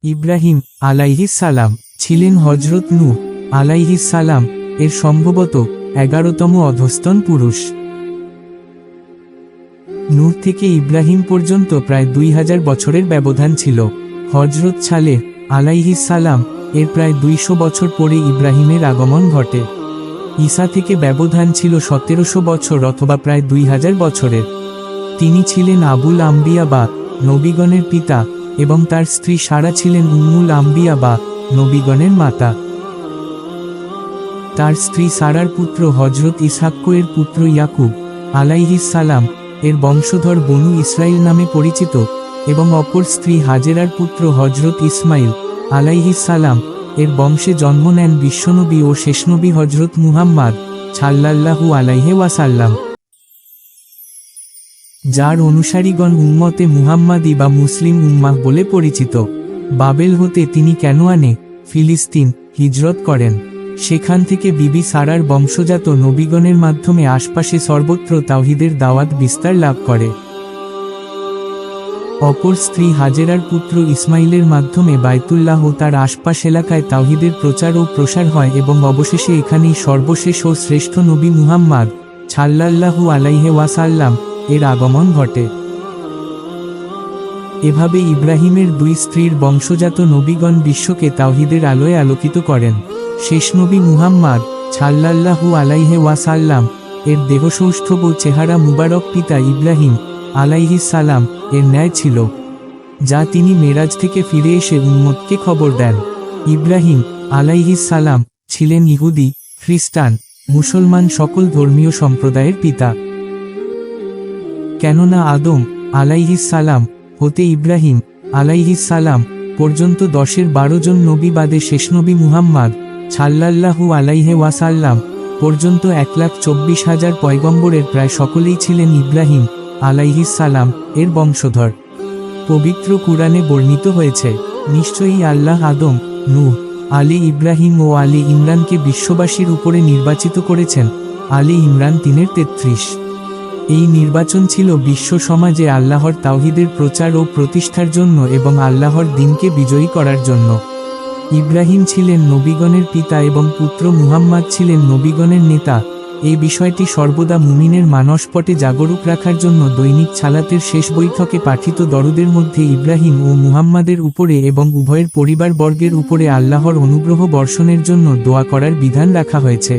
ইব্রাহিম আলাইহিস সালাম ছিলেন হযরত নূহ আলাইহিস সালাম এর সম্ভবত 11তম অধস্তন পুরুষ। নূহ থেকে ইব্রাহিম পর্যন্ত প্রায় 2000 বছরের ব্যবধান ছিল। হযরত সালেহ আলাইহিস সালাম এর প্রায় 200 বছর পরে ইব্রাহিমের আগমন ঘটে। ঈসা থেকে ব্যবধান ছিল 1700 বছর অথবা প্রায় 2000 বছরের। তিনি ছিলেন আবুল আম্বিয়া বা নবীগণের পিতা এবং তার স্ত্রী সারা ছিলেন উম্মুল আম্বিয়া বা নবীগণের মাতা। তার স্ত্রী সারার পুত্র হযরত ইসহাক এর পুত্র ইয়াকুব আলাইহিস সালাম এর বংশধর বনু ইসরাইল নামে পরিচিত এবং অপর স্ত্রী হাজেরার পুত্র হযরত ইসমাইল আলাইহিস সালাম এর বংশে জন্ম নেন বিশ্বনবী ও শেষনবী হযরত মুহাম্মদ সাল্লাল্লাহু আলাইহি ওয়াসাল্লাম, যার অনুসারীগণ উম্মতে মুহাম্মাদি বা মুসলিম উম্মাহ বলে পরিচিত। বাবেল হতে তিনি কেনোয়ানে ফিলিস্তিন হিজরত করেন। সেখান থেকে বিবি সারার বংশজাত নবীগণের মাধ্যমে আশপাশে সর্বত্র তাওহীদের দাওয়াত বিস্তার লাভ করে। অপর স্ত্রী হাজেরার পুত্র ইসমাইলের মাধ্যমে বাইতুল্লাহ ও তার আশপাশ এলাকায় তাওহীদের প্রচার ও প্রসার হয় এবং অবশেষে এখানেই সর্বশেষ ও শ্রেষ্ঠ নবী মুহাম্মদ সাল্লাল্লাহু আলাইহি ওয়াসাল্লাম এর আগমন ঘটে। এভাবে ইব্রাহিমের দুই স্ত্রীর বংশজাত নবীগণ বিশ্বকে তাওহীদের আলোয় আলোকিত করেন। শেষ নবী মুহাম্মদ সাল্লাল্লাহু আলাইহি ওয়াসাল্লাম এর দেহসৌষ্ঠব ও চেহারা মুবারক পিতা ইব্রাহিম আলাইহিস সালাম এর ন্যায় ছিল, যা তিনি মেরাজ থেকে ফিরে এসে উম্মতকে খবর দেন। ইব্রাহিম আলাইহিস সালাম ছিলেন ইহুদি, খ্রিস্টান, মুসলমান সকল ধর্মীয় সম্প্রদায়ের পিতা। কেননা আদম আলাইহিস সালাম হতে ইব্রাহিম আলাইহিস সালাম পর্যন্ত 10-12 জন নবী বাদে শেষ নবী মুহাম্মদ সাল্লাল্লাহু আলাইহি ওয়াসাল্লাম পর্যন্ত 1,24,000 পয়গম্বরের প্রায় সকলেই ছিলেন ইব্রাহিম আলাইহিস সালাম এর বংশধর। পবিত্র কুরআনে বর্ণিত হয়েছে, নিশ্চয়ই আল্লাহ আদম, নূহ, আলী ইব্রাহিম ও আলী ইমরানকে বিশ্ববাসীর উপরে নির্বাচিত করেছেন। আলী ইমরান 3:33। এই নির্বাচন ছিল বিশ্ব সমাজে আল্লাহর তাওহীদের প্রচার ও প্রতিষ্ঠার জন্য এবং আল্লাহর দ্বীনকে বিজয়ী করার জন্য। ইব্রাহিম ছিলেন নবীগণের পিতা এবং পুত্র মুহাম্মদ ছিলেন নবীগণের নেতা। এই বিষয়টি সর্বদা মুমিনের মানসপটে জাগরুক রাখার জন্য দৈনিক সালাতের শেষ বৈঠকে পাঠিত দরুদের মধ্যে ইব্রাহিম ও মুহাম্মাদের উপরে এবং উভয়ের পরিবারবর্গের উপরে আল্লাহর অনুগ্রহ বর্ষণের জন্য দোয়া করার বিধান রাখা হয়েছে।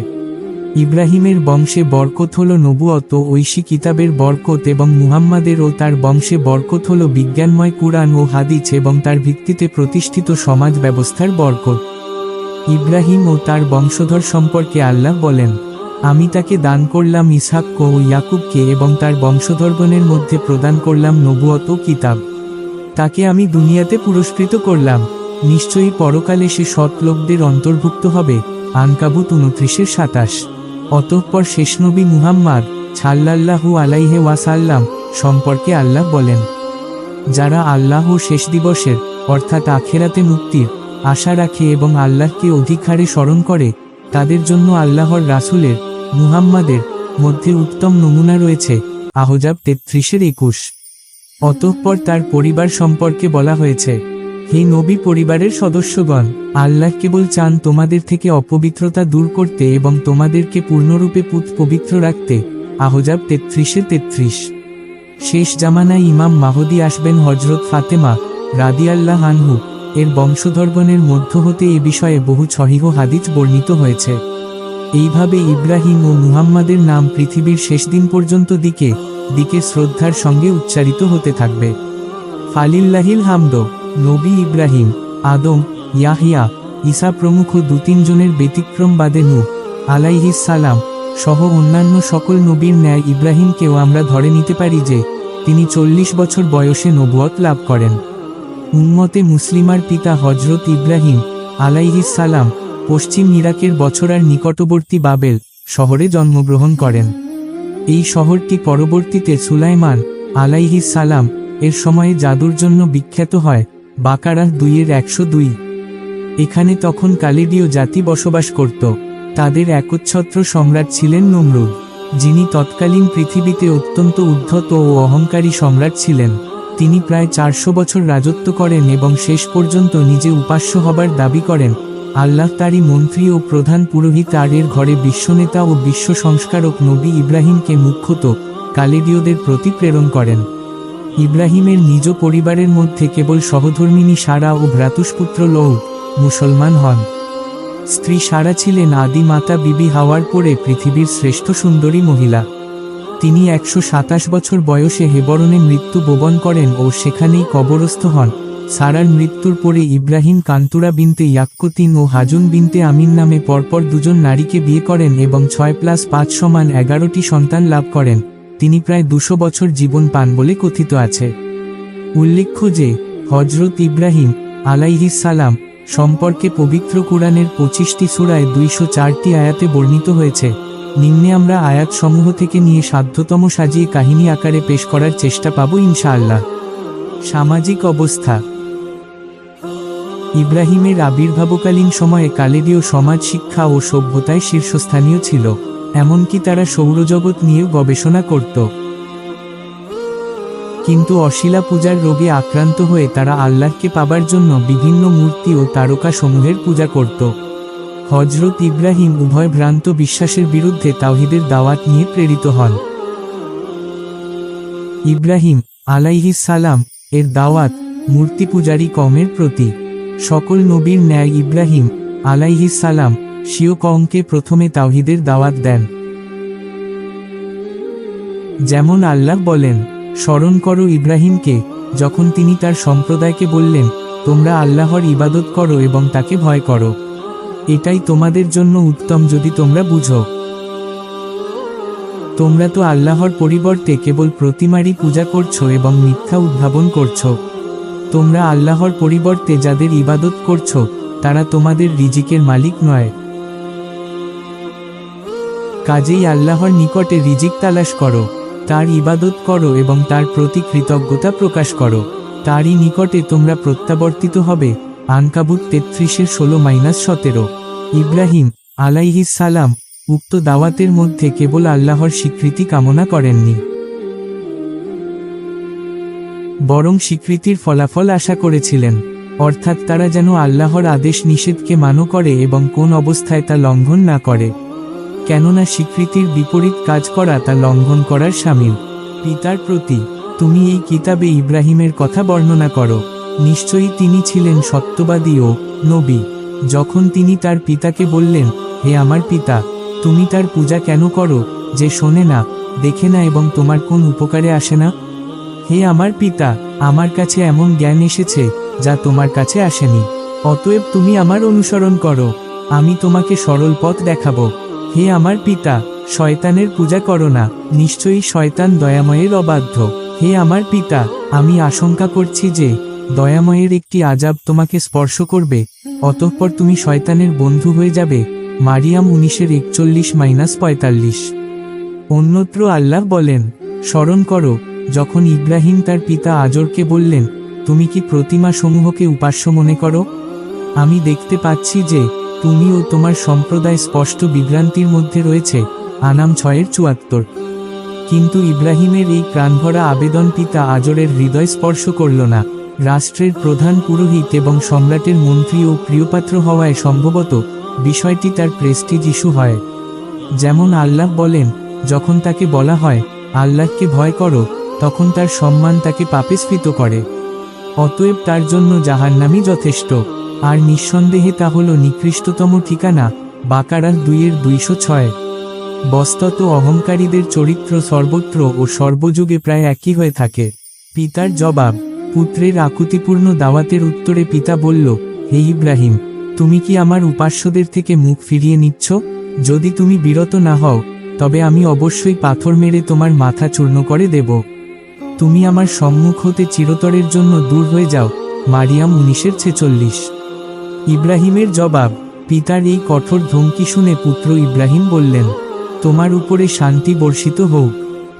ইব্রাহিমের বংশে বরকত হল নবুয়ত ও ঐশী কিতাবের বরকত এবং মুহাম্মাদের ও তার বংশে বরকত হল বিজ্ঞানময় কুরআন ও হাদিস এবং তার ভিত্তিতে প্রতিষ্ঠিত সমাজ ব্যবস্থার বরকত। ইব্রাহিম ও তার বংশধর সম্পর্কে আল্লাহ বলেন, আমি তাকে দান করলাম ইসহাক ও ইয়াকুবকে এবং তার বংশধরগণের মধ্যে প্রদান করলাম নবুয়ত ও কিতাব। তাকে আমি দুনিয়াতে পুরস্কৃত করলাম, নিশ্চয়ই পরকালে সে সৎ লোকদের অন্তর্ভুক্ত হবে। আনকাবুত 29-27। অতঃপর শেষ নবী মুহাম্মদ সাল্লাল্লাহু আলাইহি ওয়াসাল্লাম সম্পর্কে আল্লাহ বলেন, যারা আল্লাহ ও শেষ দিবসের অর্থাৎ আখেরাতে মুক্তির আশা রাখে এবং আল্লাহকে অধিক হারে স্মরণ করে, তাদের জন্য আল্লাহর রাসূলের মুহাম্মাদের মধ্যে উত্তম নমুনা রয়েছে। আহজাব 33-21। অতঃপর তার পরিবার সম্পর্কে বলা হয়েছে, হে নবী পরিবারের সদস্যগণ, আল্লাহ কেবল চান তোমাদের থেকে অপবিত্রতা দূর করতে এবং তোমাদেরকে পূর্ণরূপে পবিত্র রাখতে। আহজাব 33-33। শেষ জামানায় ইমাম মাহদী আসবেন। হযরত ফাতেমা রাদিয়াল্লাহু আনহু এর বংশধরগণের মধ্য হতে এ বিষয়ে বহু সহিহ হাদিস বর্ণিত হয়েছে। এইভাবে ইব্রাহিম ও মুহাম্মাদের নাম পৃথিবীর শেষ দিন পর্যন্ত দিকে দিকে শ্রদ্ধার সঙ্গে উচ্চারিত হতে থাকবে। ফালিল্লাহিল হামদ। নবী ইব্রাহিম, আদম, ইয়াহইয়া, ঈসা প্রমুখ 2-3 জনের ব্যতিক্রম বাদে নূহ আলাইহিস সালাম সহ অন্যান্য সকল নবীর ন্যায় ইব্রাহিমকেও আমরা ধরে নিতে পারি যে তিনি 40 বছর বয়সে নবুয়ত লাভ করেন। উম্মতে মুসলিমার পিতা হযরত ইব্রাহিম আলাইহিস সালাম পশ্চিম ইরাকের বছরার নিকটবর্তী বাবেল শহরে জন্মগ্রহণ করেন। এই শহরটি পরবর্তীতে সুলাইমান আলাইহিস সালাম এর সময়ে জাদুর জন্য বিখ্যাত হয়। বাকারাহ 2-102। এখানে তখন কালিদীয় জাতি বসবাস করত। তাদের একচ্ছত্র সম্রাট ছিলেন নমরুদ, যিনি তৎকালীন পৃথিবীতে অত্যন্ত উদ্ধত ও অহংকারী সম্রাট ছিলেন। তিনি প্রায় 400 বছর রাজত্ব করেন এবং শেষ পর্যন্ত নিজে উপাস্য হবার দাবি করেন। আল্লাহ তারই মন্ত্রী ও প্রধান পুরোহিত আর এর ঘরে বিশ্বনেতা ও বিশ্ব সংস্কারক নবী ইব্রাহিমকে মুখ্যত কালেদীয়দের প্রতি প্রেরণ করেন। ইব্রাহিমের নিজ পরিবারের মধ্যে কেবল সহধর্মিণী সারা ও ভ্রাতুষ্পুত্র লৌত মুসলমান হন। স্ত্রী সারা ছিলেন আদি মাতা বিবি হাওয়ার পরে পৃথিবীর শ্রেষ্ঠ সুন্দরী মহিলা। তিনি 127 বছর বয়সে হেবরনে মৃত্যু বরণ করেন ও সেখানেই কবরস্থ হন। সারার মৃত্যুর পরে ইব্রাহিম কান্তুরা বিনতে ইয়াক্কুতিন ও হাজুন বিনতে আমিন নামে পরপর দুজন নারীকে বিয়ে করেন এবং 6+5 = 11টি সন্তান লাভ করেন। তিনি প্রায় 200 বছর জীবন পান বলে কথিত আছে। উল্লেখ্য যে হযরত ইব্রাহিম আলাইহিস সালাম সম্পর্কে পবিত্র কুরআনের 25টি সূরায় 204টি আয়াতে বর্ণিত হয়েছে। নিম্নে আমরা আয়াতসমূহ থেকে নিয়ে সাধ্যতম সাজিয়ে কাহিনী আকারে পেশ করার চেষ্টা পাব ইনশাআল্লাহ। সামাজিক অবস্থা। ইব্রাহিমের আবির্ভাবকালীন সময়ে কালেদীয় সমাজ শিক্ষা ও সভ্যতায় শীর্ষস্থানীয় ছিল, এমনকি তারা সৌরজগৎ নিয়েও গবেষণা করত। কিন্তু অশিলা পূজার রোগে আক্রান্ত হয়ে তারা আল্লাহকে পাবার জন্য বিভিন্ন মূর্তি ও তারকাসমূহের পূজা করত। হযরত ইব্রাহিম উভয় ভ্রান্ত বিশ্বাসের বিরুদ্ধে তাওহীদের দাওয়াত নিয়ে প্রেরিত হন। ইব্রাহিম আলাইহিস সালাম এর দাওয়াত মূর্তি পূজারী কওমের প্রতি। সকল নবীর ন্যায় ইব্রাহিম আলাইহিস সালাম স্বীয় কওমকে প্রথমে তাওহীদের দাওয়াত দেন। যেমন আল্লাহ বলেন, স্মরণ করো ইব্রাহিমকে যখন তিনি তার সম্প্রদায়কে বললেন, তোমরা আল্লাহর ইবাদত করো এবং তাকে ভয় করো, এটাই তোমাদের জন্য উত্তম যদি তোমরা বুঝো। তোমরা তো আল্লাহর পরিবর্তে কেবল প্রতিমারই পূজা করছো এবং মিথ্যা উদ্ভাবন করছো। তোমরা আল্লাহর পরিবর্তে যাদের ইবাদত করছো তারা তোমাদের রিজিকের মালিক নয়। কাজেই আল্লাহর নিকটে রিজিক তালাশ করো, তার ইবাদত করো এবং তার প্রতি কৃতজ্ঞতা প্রকাশ করো, তারই নিকটে তোমরা প্রত্যাবর্তিত হবে। আনকাবুত 33:16-17। ইব্রাহিম আলাইহিস সালাম উক্ত দাওয়াতের মধ্যে কেবল আল্লাহর স্বীকৃতি কামনা করেননি, বরং স্বীকৃতির ফলাফল আশা করেছিলেন, অর্থাৎ তারা যেন আল্লাহর আদেশ নিষেধকে মান্য করে এবং কোন অবস্থায় তা লঙ্ঘন না করে, কেননা স্বীকৃতির বিপরীত কাজ করা তা লঙ্ঘন করার শামিল। পিতার প্রতি। তুমি এই কিতাবে ইব্রাহিমের কথা বর্ণনা করো, নিশ্চয়ই তিনি ছিলেন সত্যবাদী ও নবী। যখন তিনি তার পিতাকে বললেন, হে আমার পিতা, তুমি তার পূজা কেন করো যে শোনে না, দেখে না এবং তোমার কোন উপকারে আসে না? হে আমার পিতা, আমার কাছে এমন জ্ঞান এসেছে যা তোমার কাছে আসেনি, অতএব তুমি আমার অনুসরণ করো, আমি তোমাকে সরল পথ দেখাবো। হে আমার পিতা, শয়তানের পূজা করো না, নিশ্চয়ই শয়তান দয়াময়ের অবাধ্য। হে আমার পিতা, আমি আশঙ্কা করছি যে দয়াময়ের একটি আযাব তোমাকে স্পর্শ করবে, অতঃপর তুমি শয়তানের বন্ধু হয়ে যাবে। মারিয়াম 19:41-45। অন্যত্র আল্লাহ বলেন, স্মরণ করো যখন ইব্রাহিম তার পিতা আজরকে বললেন, তুমি কি প্রতিমা সমূহকে উপাস্য মনে করো? আমি দেখতে পাচ্ছি যে তুমি ও তোমার সম্প্রদায় স্পষ্ট বিভ্রান্তির মধ্যে রয়েছে। আনাম 6:74। কিন্তু ইব্রাহিমের এই প্রাণভরা আবেদন পিতা আজরের হৃদয় স্পর্শ করল না। রাষ্ট্রের প্রধান পুরোহিত এবং সম্রাটের মন্ত্রী ও প্রিয়পাত্র হওয়ায় সম্ভবত বিষয়টি তার প্রেস্টিজ ইস্যু হয়। যেমন আল্লাহ বলেন, যখন তাকে বলা হয় আল্লাহকে ভয় করো, তখন তার সম্মান তাকে পাপে স্ফীত করে, অতএব তার জন্য জাহান্নামই যথেষ্ট, আর নিঃসন্দেহে তা হল নিকৃষ্টতম ঠিকানা। বাকারাহ 2:206। বস্তুত অহংকারীদের চরিত্র সর্বত্র ও সর্বযুগে প্রায় একই হয়ে থাকে। পিতার জবাব। পুত্রের আকুতিপূর্ণ দাওয়াতের উত্তরে পিতা বলল, হে ইব্রাহিম, তুমি কি আমার উপাস্যদের থেকে মুখ ফিরিয়ে নিচ্ছ? যদি তুমি বিরত না হও তবে আমি অবশ্যই পাথর মেরে তোমার মাথা চূর্ণ করে দেব। তুমি আমার সম্মুখ হতে চিরতরের জন্য দূর হয়ে যাও। মারিয়াম 19:46। ইব্রাহিমের জবাব। পিতার এই কঠোর ধমকি শুনে পুত্র ইব্রাহিম বললেন, তোমার উপরে শান্তি বর্ষিত হোক,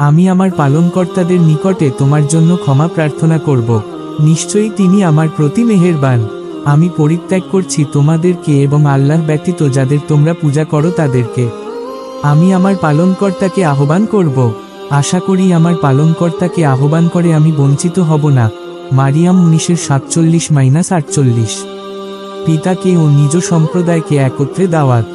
আমি আমার পালনকর্তাদের নিকটে তোমার জন্য ক্ষমা প্রার্থনা করব, নিশ্চয়ই তিনি আমার প্রতি মেহেরবান। আমি পরিত্যাগ করছি তোমাদেরকে এবং আল্লাহ ব্যতীত যাদের তোমরা পূজা করো তাদেরকে। আমি আমার পালনকর্তাকে আহ্বান করব, আশা করি আমার পালনকর্তাকে আহ্বান করে আমি বঞ্চিত হব না। মারিয়াম 19:47-48। পিতাকে ও নিজ সম্প্রদায়কে একত্রে দাওয়াত।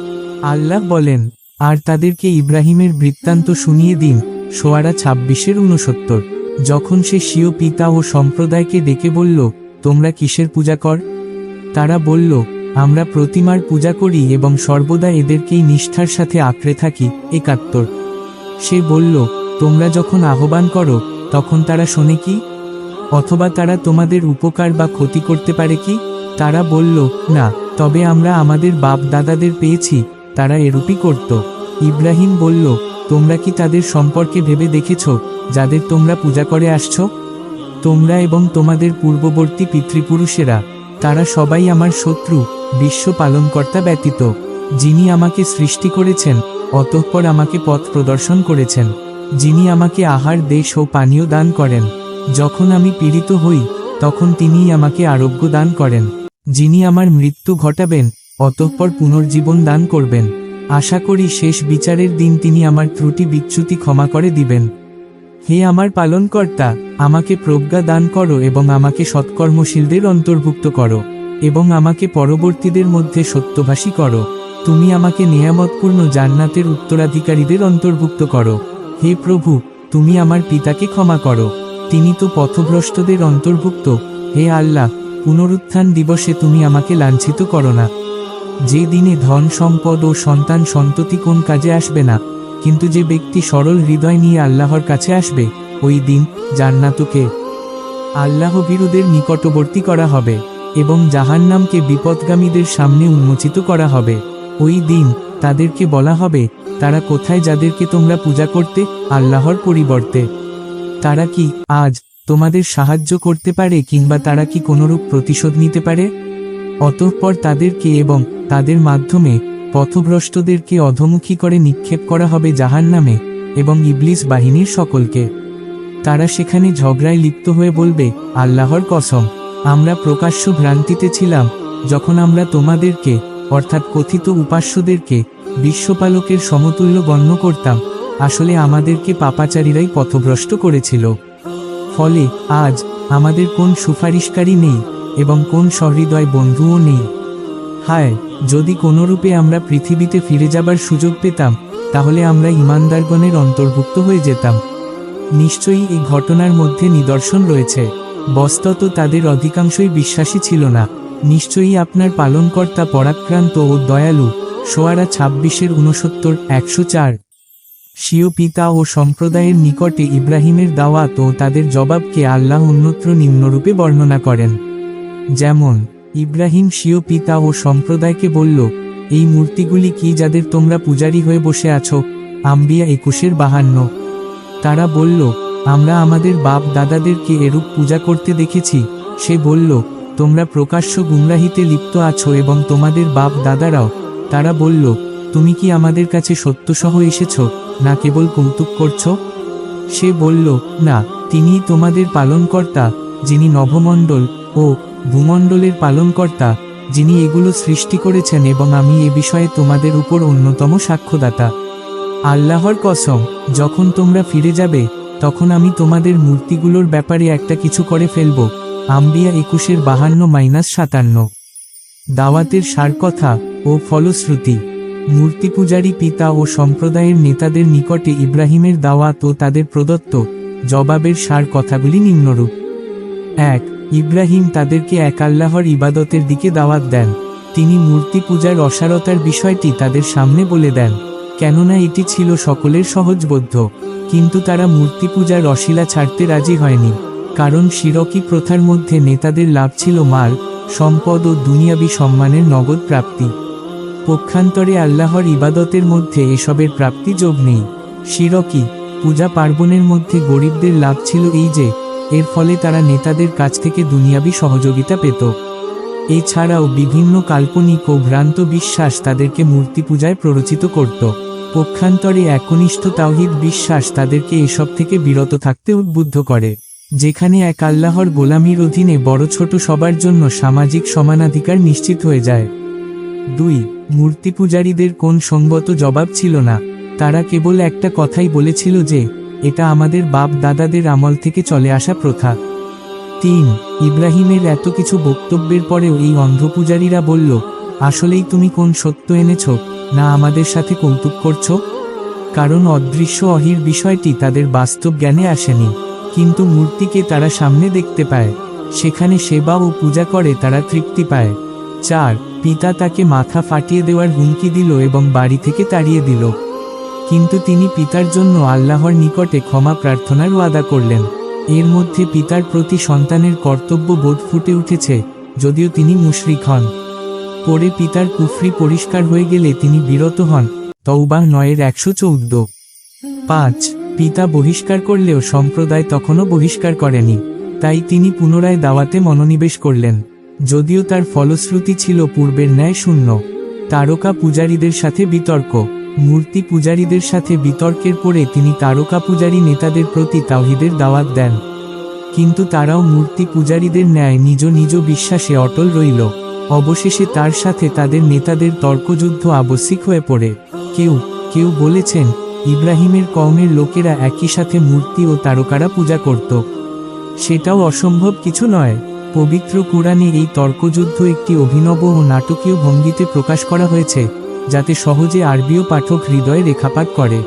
আল্লাহ বলেন, আর তাদেরকে ইব্রাহিমের বৃত্তান্ত শুনিয়ে দিন। সোয়ারা 26-69। যখন সে স্বীয় পিতা ও সম্প্রদায়কে ডেকে বলল, তোমরা কিসের পূজা কর? তারা বলল, আমরা প্রতিমার পূজা করি এবং সর্বদা এদেরকেই নিষ্ঠার সাথে আঁকড়ে থাকি। 71। সে বলল, তোমরা যখন আহ্বান করো তখন তারা শোনে কি? অথবা তারা তোমাদের উপকার বা ক্ষতি করতে পারে কি? তারা বলল, না, তবে আমরা আমাদের বাপ দাদাদের পেয়েছি, তারা এরূপই করত। ইব্রাহিম বলল, তোমরা কি তাদের সম্পর্কে ভেবে দেখেছ যাদের তোমরা পূজা করে আসছ? তোমরা এবং তোমাদের পূর্ববর্তী পিতৃপুরুষেরা, তারা সবাই আমার শত্রু, বিশ্ব পালনকর্তা ব্যতীত, যিনি আমাকে সৃষ্টি করেছেন, অতঃপর আমাকে পথ প্রদর্শন করেছেন, যিনি আমাকে আহার, দেশ ও পানীয় দান করেন, যখন আমি পীড়িত হই তখন তিনিই আমাকে আরোগ্য দান করেন, যিনি আমার মৃত্যু ঘটাবেন অতঃপর পুনর্জীবন দান করবেন। আশা করি শেষ বিচারের দিন তিনি আমার ত্রুটি বিচ্যুতি ক্ষমা করে দিবেন। হে আমার পালনকর্তা, আমাকে প্রজ্ঞা দান করো এবং আমাকে সৎকর্মশীলদের অন্তর্ভুক্ত করো, এবং আমাকে পরবর্তীদের মধ্যে সত্যভাষী করো। তুমি আমাকে নেয়ামতপূর্ণ জান্নাতের উত্তরাধিকারীদের অন্তর্ভুক্ত করো। হে প্রভু, তুমি আমার পিতাকে ক্ষমা করো, তিনি তো পথভ্রষ্টদের অন্তর্ভুক্ত। হে আল্লাহ, পুনরুত্থান দিবসে তুমি আমাকে লাঞ্ছিত করো না, যে দিনে ধন সম্পদ ও সন্তান সন্ততি কোন কাজে আসবে না, কিন্তু যে ব্যক্তি সরল হৃদয় নিয়ে আল্লাহর কাছে আসবে, ওই দিন জান্নাতকে আল্লাহ ভীরুদের নিকটবর্তী করা হবে এবং জাহান্নামকে বিপদগামীদের সামনে উন্মোচিত করা হবে। ওই দিন তাদেরকে বলা হবে, তারা কোথায় যাদেরকে তোমরা পূজা করতে আল্লাহর পরিবর্তে? তারা কি আজ তোমাদের সাহায্য করতে পারে কিংবা তারা কি কোনরূপ প্রতিশোধ নিতে পারে? অতঃপর তাদেরকে এবং তাদের মাধ্যমে পথভ্রষ্টদেরকে অধমুখী করে নিক্ষেপ করা হবে জাহান্নামে এবং ইবলিস বাহিনীর সকলকে। তারা সেখানে ঝগড়ায় লিপ্ত হয়ে বলবে, আল্লাহর কসম, আমরা প্রকাশ্য ভ্রান্তিতে ছিলাম যখন আমরা তোমাদেরকে, অর্থাৎ কথিত উপাস্যদেরকে, বিশ্বপালকের সমতুল্য গণ্য করতাম। আসলে আমাদেরকে পাপাচারীরাই পথভ্রষ্ট করেছিল। ফলে আজ আমাদের কোন সুপারিশকারী নেই এবং কোন সহৃদয় বন্ধুও নেই। হায়, যদি কোনরূপে আমরা পৃথিবীতে ফিরে যাবার সুযোগ পেতাম, তাহলে আমরা ঈমানদারগণের অন্তর্ভুক্ত হয়ে যেতাম। নিশ্চয়ই এই ঘটনার মধ্যে নিদর্শন রয়েছে, বস্তুত তাদের অধিকাংশই বিশ্বাসী ছিল না। নিশ্চয়ই আপনার পালনকর্তা পরাক্রান্ত ও দয়ালু। সোয়ারা 26-69-104। স্বীয় পিতা ও সম্প্রদায়ের নিকটে ইব্রাহিমের দাওয়াত ও তাদের জবাবকে আল্লাহ অন্যত্র নিম্নরূপে বর্ণনা করেন। যেমন, ইব্রাহিম স্বীয় পিতা ও সম্প্রদায়কে বলল, এই মূর্তিগুলি কি যাদের তোমরা পূজারী হয়ে বসে আছো? আম্বিয়া 21-52। তারা বলল, আমরা আমাদের বাপ দাদাদেরকে এরূপ পূজা করতে দেখেছি। সে বলল, তোমরা প্রকাশ্য গুমরাহিতে লিপ্ত আছো এবং তোমাদের বাপ দাদারাও। তারা বলল, তুমি কি আমাদের কাছে সত্যসহ এসেছ, না কেবল কৌতুক করছ? সে বলল, না, তিনিই তোমাদের পালনকর্তা, যিনি নভমণ্ডল ও ভূমণ্ডলের পালনকর্তা, যিনি এগুলো সৃষ্টি করেছেন, এবং আমি এ বিষয়ে তোমাদের উপর অন্যতম সাক্ষ্যদাতা। আল্লাহর কসম, যখন তোমরা ফিরে যাবে তখন আমি তোমাদের মূর্তিগুলোর ব্যাপারে একটা কিছু করে ফেলব। আম্বিয়া 21-52-57। দাওয়াতের সারকথা ও ফলশ্রুতি। মূর্তিপূজারী পিতা ও সম্প্রদায়ের নেতাদের নিকটে ইব্রাহিমের দাওয়াত ও তাদের প্রদত্ত জবাবের সার কথাগুলি নিম্নরূপ। 1. ইব্রাহিম তাদেরকে এক আল্লাহর ইবাদতের দিকে দাওয়াত দেন। তিনি মূর্তি পূজার অসারতার বিষয়টি তাদের সামনে বলে দেন, কেননা এটি ছিল সকলের সহজবোধ্য। কিন্তু তারা মূর্তি পূজার অশিলা ছাড়তে রাজি হয়নি, কারণ শিরকি প্রথার মধ্যে নেতাদের লাভ ছিল মাল, সম্পদ ও দুনিয়াবি সম্মানের নগদ প্রাপ্তি। পক্ষান্তরে আল্লাহর ইবাদতের মধ্যে এসবের প্রাপ্তি যোগ নেই। শিরকি পূজা পার্বণের মধ্যে গরিবদের লাভ ছিল এই যে, এর ফলে তারা নেতাদের কাছ থেকে দুনিয়াবি সহযোগিতা পেত। এছাড়াও বিভিন্ন কাল্পনিক ও ভ্রান্ত বিশ্বাস তাদেরকে মূর্তি পূজায় প্ররোচিত করত। পক্ষান্তরে একনিষ্ঠ তাওহীদ বিশ্বাস তাদেরকে এসব থেকে বিরত থাকতে উদ্বুদ্ধ করে, যেখানে এক আল্লাহর গোলামির অধীনে বড় ছোট সবার জন্য সামাজিক সমানাধিকার নিশ্চিত হয়ে যায়। 2. মূর্তি পূজারীদের কোন সঙ্গত জবাব ছিল না। তারা কেবল একটা কথাই বলেছিল যে, এটা আমাদের বাপ দাদাদের আমল থেকে চলে আসা প্রথা। 3 ইব্রাহিমের এত কিছু বক্তব্যের পরেও এই অন্ধ পূজারীরা বলল, আসলেই তুমি কোন সত্য এনেছ, না আমাদের সাথে কৌতুক করছো? কারণ অদৃশ্য অহির বিষয়টি তাদের বাস্তব জ্ঞানে আসেনি, কিন্তু মূর্তিকে তারা সামনে দেখতে পায়, সেখানে সেবা ও পূজা করে তারা তৃপ্তি পায়। 4 পিতা তাকে মাথা ফাটিয়ে দেওয়ার হুমকি দিল এবং বাড়ি থেকে তাড়িয়ে দিল, কিন্তু তিনি পিতার জন্য আল্লাহর নিকটে ক্ষমা প্রার্থনার ওয়াদা করলেন। এর মধ্যে পিতার প্রতি সন্তানের কর্তব্য বোধ ফুটে উঠেছে, যদিও তিনি মুশরিক হন। পরে পিতার কুফরি পরিষ্কার হয়ে গেলে তিনি বিরত হন। তওবাহ 9:114। 5 পিতা বহিষ্কার করলেও সম্প্রদায় তখনও বহিষ্কার করেনি, তাই তিনি পুনরায় দাওয়াতে মনোনিবেশ করলেন, যদিও তার ফলশ্রুতি ছিল পূর্বের ন্যায় শূন্য। তারকা পূজারীদের সাথে বিতর্ক। মূর্তি পূজারীদের সাথে বিতর্কের পরে তিনি তারকা পূজারী নেতাদের প্রতি তাওহীদের দাওয়াত দেন, কিন্তু তারাও মূর্তি পূজারীদের ন্যায় নিজ নিজ বিশ্বাসে অটল রইল। অবশেষে তার সাথে তাদের নেতাদের তর্কযুদ্ধ আবশ্যিক হয়ে পড়ে। কেউ কেউ বলেছেন, ইব্রাহিমের কওমের লোকেরা একই সাথে মূর্তি ও তারকারা পূজা করত। সেটাও অসম্ভব কিছু নয়। পবিত্র কুরআনে এই তর্কযুদ্ধ একটি অভিনব ও নাটকীয় ভঙ্গিতে প্রকাশ করা হয়েছে, যাতে সহজে আরবীয় পাঠক হৃদয়ে রেখাপাত করে।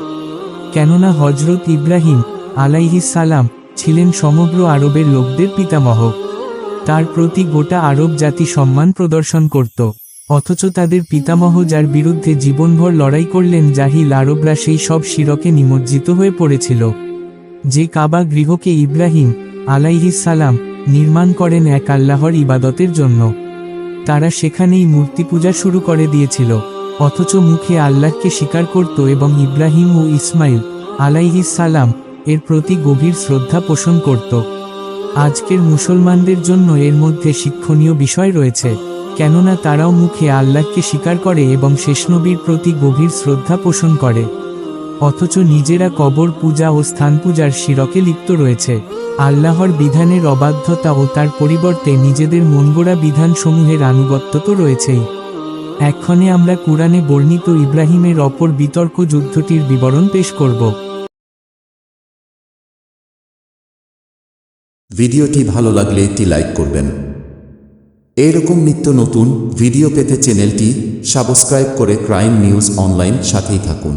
কেননা হযরত ইব্রাহিম আলাইহিস সালাম ছিলেন সমগ্র আরবের লোকদের পিতামহ। তার প্রতি গোটা আরব জাতি সম্মান প্রদর্শন করত, অথচ তাদের পিতামহ যার বিরুদ্ধে জীবনভর লড়াই করলেন, জাহিল আরবরা সেই সব শিরকে নিমজ্জিত হয়ে পড়েছিল। যে কাবা গৃহকে ইব্রাহিম আলাইহিস সালাম নির্মাণ করেন এক আল্লাহর ইবাদতের জন্য, তারা সেখানেই মূর্তি পূজা শুরু করে দিয়েছিল, অথচ মুখে আল্লাহকে স্বীকার করত এবং ইব্রাহিম ও ইসমাইল আলাইহিস সালাম এর প্রতি গভীর শ্রদ্ধা পোষণ করত। আজকের মুসলমানদের জন্য এর মধ্যে শিক্ষণীয় বিষয় রয়েছে, কেননা তারাও মুখে আল্লাহকে স্বীকার করে এবং শেষ নবীর প্রতি গভীর শ্রদ্ধা পোষণ করে, অথচ নিজেরা কবর পূজা ও স্থান পূজার শিরকে লিপ্ত রয়েছে। আল্লাহর বিধানের অবাধ্যতা ও তার পরিবর্তে নিজেদের মনগড়া বিধানসমূহের আনুগত্য তো রয়েছেই। এক্ষণে আমরা কুরআনে বর্ণিত ইব্রাহিমের অপর বিতর্ক যুদ্ধটির বিবরণ পেশ করব। ভিডিওটি ভালো লাগলে একটি লাইক করবেন। এরকম নিত্য নতুন ভিডিও পেতে চ্যানেলটি সাবস্ক্রাইব করে ক্রাইম নিউজ অনলাইন সাথেই থাকুন।